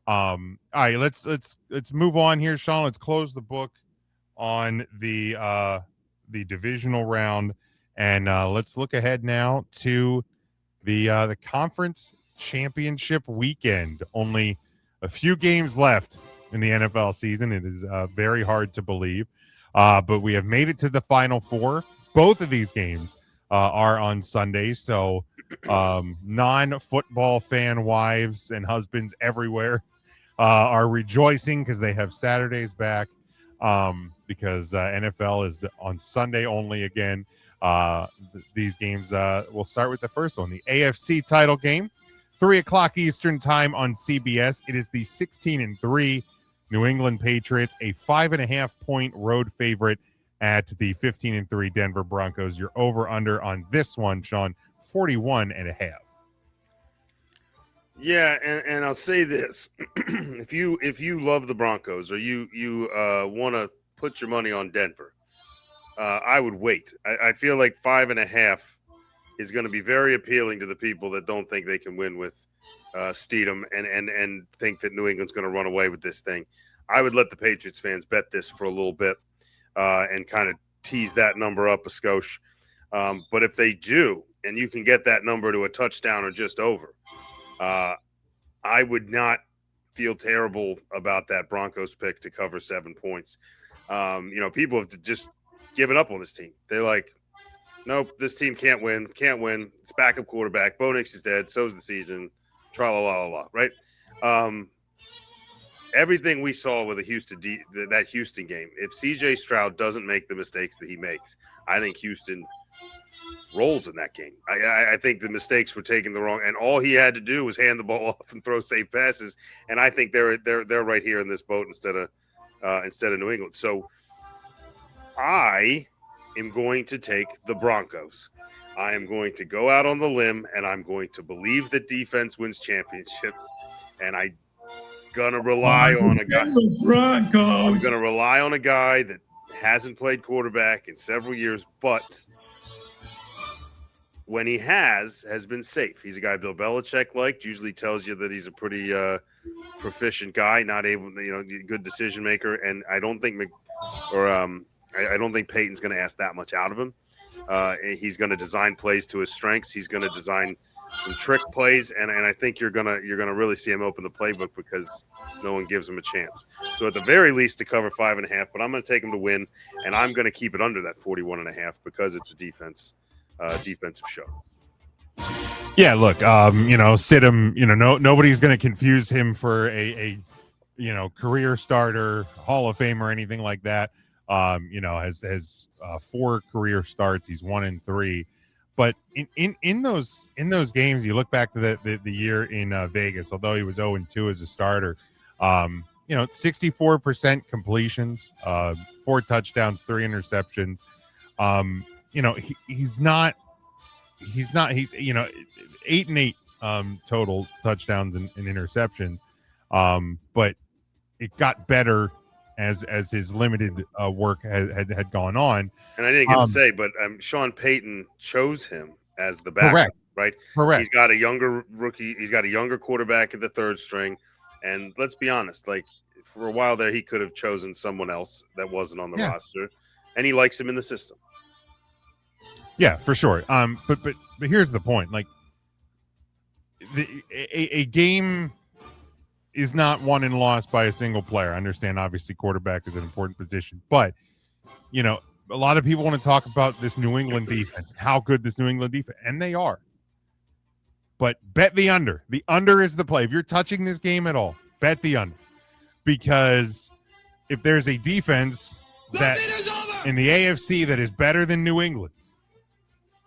All right, let's move on here, Sean. Let's close the book on the divisional round, and let's look ahead now to the conference championship weekend. Only a few games left in the NFL season. It is very hard to believe, but we have made it to the Final Four. Both of these games are on Sunday, so non-football fan wives and husbands everywhere are rejoicing because they have Saturdays back. Because NFL is on Sunday only again. These games will start with the first one, the AFC title game, 3:00 Eastern time on CBS. It is the 16-3 New England Patriots, a 5.5-point road favorite at the 15-3 Denver Broncos. Your over/under on this one, Sean, 41.5. Yeah, and I'll say this: if you love the Broncos or you want to put your money on Denver, I would wait. I feel like 5.5 is going to be very appealing to the people that don't think they can win with Steedham and think that New England's going to run away with this thing. I would let the Patriots fans bet this for a little bit and kind of tease that number up a skosh. But if they do, and you can get that number to a touchdown or just over, I would not feel terrible about that Broncos pick to cover 7 points. People have just given up on this team. They're like, nope, this team can't win. It's backup quarterback. Bo Nix is dead. So's the season. Tra-la-la-la-la, right? Everything we saw with that Houston game, if C.J. Stroud doesn't make the mistakes that he makes, I think Houston rolls in that game. I think the mistakes were taken the wrong, and all he had to do was hand the ball off and throw safe passes. And I think they're right here in this boat instead of New England. So I am going to take the Broncos. I am going to go out on the limb, and I'm going to believe that defense wins championships. And I'm gonna rely on a guy. Broncos. I'm gonna rely on a guy that hasn't played quarterback in several years, but when he has been safe. He's a guy Bill Belichick liked. Usually tells you that he's a pretty proficient guy, not able, good decision maker. And I don't think I don't think Peyton's going to ask that much out of him. He's going to design plays to his strengths. He's going to design some trick plays, and I think you're gonna really see him open the playbook because no one gives him a chance. So at the very least, to cover 5.5, but I'm going to take him to win, and I'm going to keep it under that 41.5 because it's a defensive show. Yeah, look, Stidham, nobody's going to confuse him for a career starter, Hall of Fame or anything like that. Has 4 career starts. He's 1-3. But in those games, you look back to the year in Vegas, although he was 0-2 as a starter, 64% completions, 4 touchdowns, 3 interceptions. He's 8-8 total touchdowns and interceptions. But it got better as his limited work had gone on. And I didn't get to say, but Sean Payton chose him as the backup, correct. Right? Correct. He's got a younger rookie. He's got a younger quarterback at the third string. And let's be honest, like for a while there, he could have chosen someone else that wasn't on the roster. And he likes him in the system. Yeah, for sure. But here's the point. Like a game is not won and lost by a single player. I understand, obviously, quarterback is an important position. But, a lot of people want to talk about this New England defense, how good this New England defense, and they are. But bet the under. The under is the play. If you're touching this game at all, bet the under. Because if there's a defense that in the AFC that is better than New England's,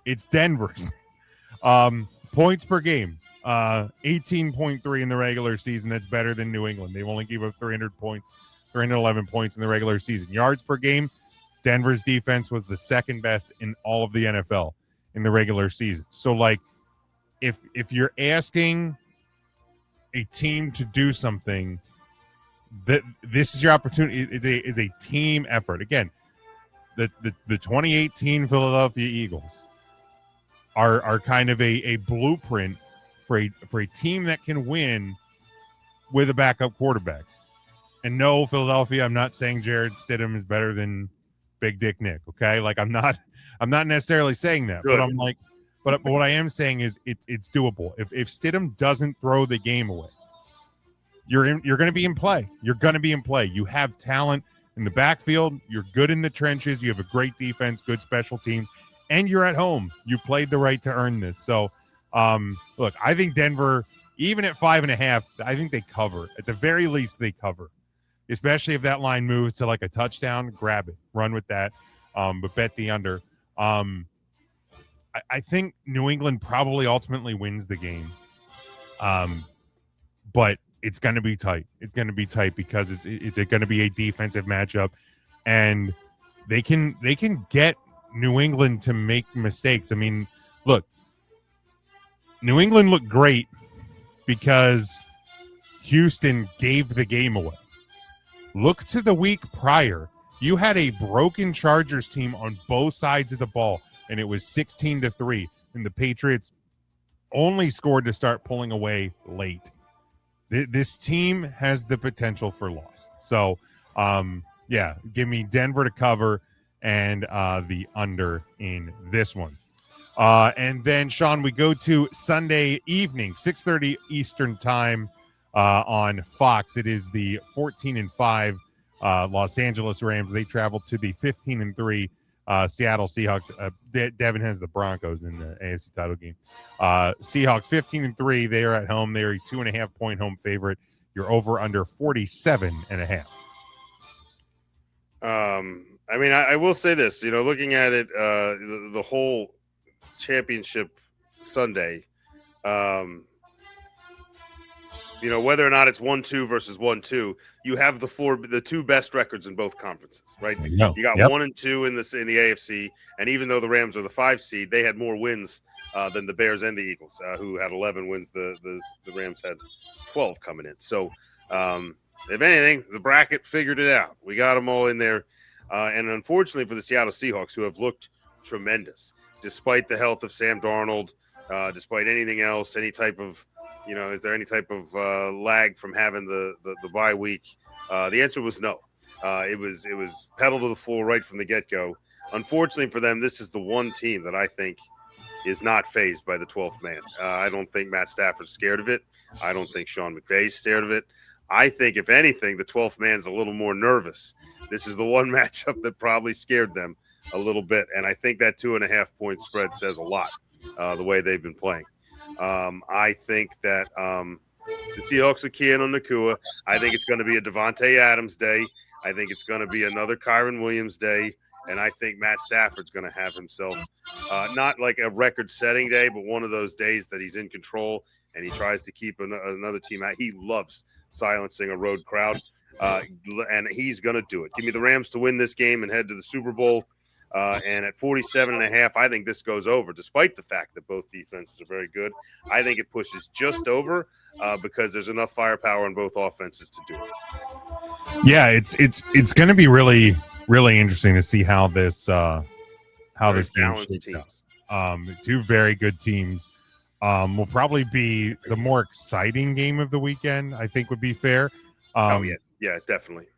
it's Denver's. Points per game. 18.3 in the regular season. That's better than New England. They've only gave up 311 points in the regular season. Yards per game, Denver's defense was the second best in all of the NFL in the regular season. So, like, if you're asking a team to do something, that this is your opportunity. Is a team effort. Again, the 2018 Philadelphia Eagles are kind of a blueprint for a team that can win with a backup quarterback. And no, Philadelphia, I'm not saying Jared Stidham is better than Big Dick Nick. Okay, like I'm not necessarily saying that, Good. but I'm like, but what I am saying is it's doable. If Stidham doesn't throw the game away, you're going to be in play. You're going to be in play. You have talent in the backfield. You're good in the trenches. You have a great defense, good special teams, and you're at home. You played the right to earn this. So, look, I think Denver, even at 5.5, I think they cover. At the very least, they cover. Especially if that line moves to like a touchdown, grab it, run with that, but bet the under. I think New England probably ultimately wins the game, but it's going to be tight. It's going to be tight because it's going to be a defensive matchup, and they can get New England to make mistakes. I mean, look, New England looked great because Houston gave the game away. Look to the week prior. You had a broken Chargers team on both sides of the ball, and it was 16-3, and the Patriots only scored to start pulling away late. This team has the potential for loss. So, yeah, give me Denver to cover and the under in this one. And then, Sean, we go to Sunday evening, 6:30 Eastern time on Fox. It is the 14-5 Los Angeles Rams. They travel to the 15-3 Seattle Seahawks. Devin has the Broncos in the AFC title game. Seahawks 15-3. They are at home. They are a 2.5-point home favorite. You're over under 47.5. I mean, I will say this, looking at it, the whole championship Sunday, whether or not it's 1-2 versus 1-2, you have the two best records in both conferences, right? You got 1-2 in the AFC, and even though the Rams are the 5 seed, they had more wins than the Bears and the Eagles, who had 11 wins. The Rams had 12 coming in. So, if anything, the bracket figured it out. We got them all in there, and unfortunately for the Seattle Seahawks, who have looked tremendous despite the health of Sam Darnold, despite anything else, any type of is there any type of lag from having the bye week? The answer was no. It was pedal to the floor right from the get-go. Unfortunately for them, this is the one team that I think is not fazed by the 12th man. I don't think Matt Stafford's scared of it. I don't think Sean McVay's scared of it. I think, if anything, the 12th man's a little more nervous. This is the one matchup that probably scared them a little bit, and I think that 2.5-point spread says a lot, the way they've been playing. I think that the Seahawks are keying on Nacua. I think it's going to be a Devontae Adams day. I think it's going to be another Kyron Williams day. And I think Matt Stafford's going to have himself not like a record-setting day, but one of those days that he's in control and he tries to keep another team out. He loves silencing a road crowd, and he's going to do it. Give me the Rams to win this game and head to the Super Bowl. And at 47.5, I think this goes over, despite the fact that both defenses are very good. I think it pushes just over because there's enough firepower on both offenses to do it. Yeah, it's going to be really, really interesting to see how this this game shakes out. Two very good teams will probably be the more exciting game of the weekend. I think would be fair. Yeah, definitely.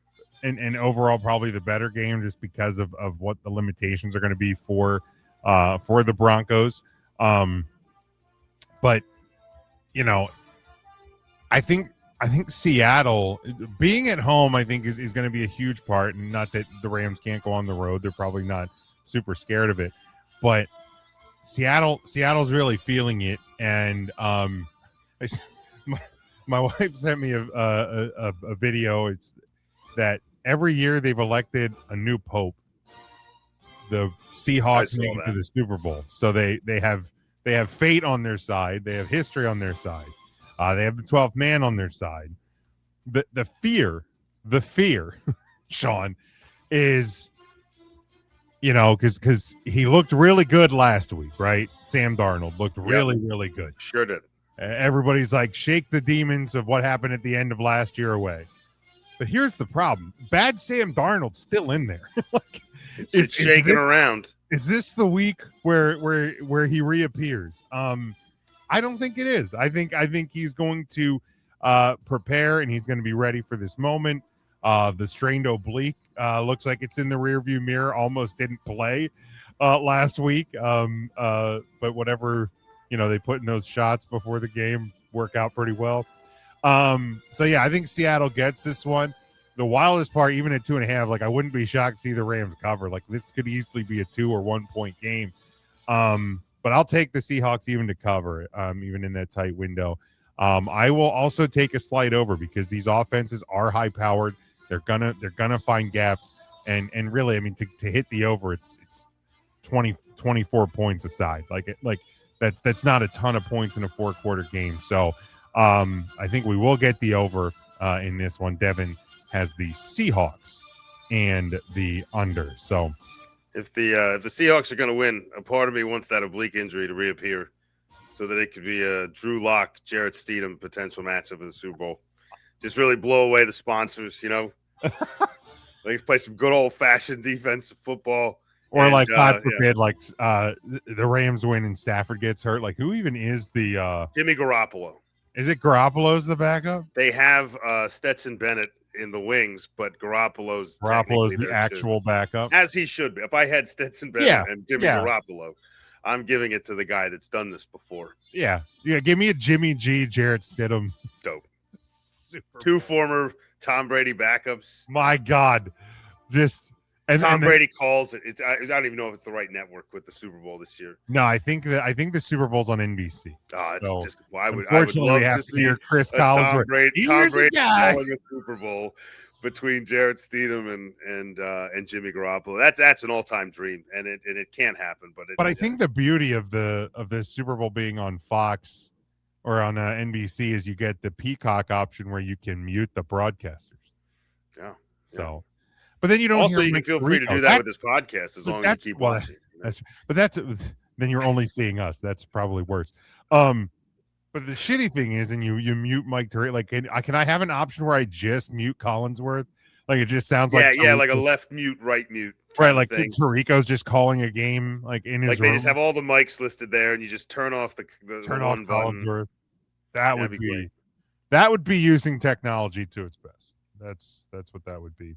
And overall, probably the better game just because of what the limitations are going to be for the Broncos. But I think Seattle being at home, I think is going to be a huge part. And not that the Rams can't go on the road; they're probably not super scared of it. But Seattle's really feeling it, and my wife sent me a video. It's that. Every year they've elected a new pope. The Seahawks make it to the Super Bowl, so they have fate on their side. They have history on their side. They have the 12th man on their side. The fear, Sean, is because he looked really good last week, right? Sam Darnold looked really good. Sure did. Everybody's like, shake the demons of what happened at the end of last year away. But here's the problem. Bad Sam Darnold's still in there. It's shaking around. Is this the week where he reappears? I don't think it is. I think he's going to prepare, and he's going to be ready for this moment. The strained oblique looks like it's in the rearview mirror. Almost didn't play last week, but whatever they put in those shots before the game work out pretty well. So yeah, I think Seattle gets this one. The wildest part, even at 2.5, like I wouldn't be shocked to see the Rams cover. Like this could easily be a 2 or 1 point game. But I'll take the Seahawks even to cover, even in that tight window. I will also take a slight over because these offenses are high powered. They're gonna find gaps, and really, I mean, to hit the over, it's 24 points aside. Like that's not a ton of points in a 4-quarter game. So I think we will get the over in this one. Devin has the Seahawks and the under. So if the Seahawks are going to win, a part of me wants that oblique injury to reappear so that it could be a Drew Lock, Jarrett Steedham potential matchup in the Super Bowl. Just really blow away the sponsors, Like play some good old fashioned defensive football. Or like God forbid, like the Rams win and Stafford gets hurt. Like who even is the Jimmy Garoppolo? Is it Garoppolo's the backup? They have Stetson Bennett in the wings, but Garoppolo's the actual backup, as he should be. If I had Stetson Bennett and Jimmy Garoppolo, I'm giving it to the guy that's done this before. Yeah. Give me a Jimmy G, Jarrett Stidham. Dope. Two former Tom Brady backups. My God, Tom Brady calls it. I don't even know if it's the right network with the Super Bowl this year. No, I think the Super Bowl's on NBC. I would love have to see Chris Collins. Tom Brady calling a Super Bowl between Jarrett Steedham and Jimmy Garoppolo. That's an all-time dream, and it can't happen. But I think the beauty of the Super Bowl being on Fox or on NBC is you get the Peacock option where you can mute the broadcasters. Yeah. So. But then you don't. Also, you can feel free to do that with this podcast as long as you keep watching. But then you're only seeing us. That's probably worse. But the shitty thing is, and you mute Mike Tariq. Like, can I have an option where I just mute Collinsworth? Like it just sounds like like a left mute, right mute, right? Like Tariq's just calling a game, like in his like room. They just have all the mics listed there, and you just turn off the one button. Collinsworth. That would be using technology to its best. That's what that would be.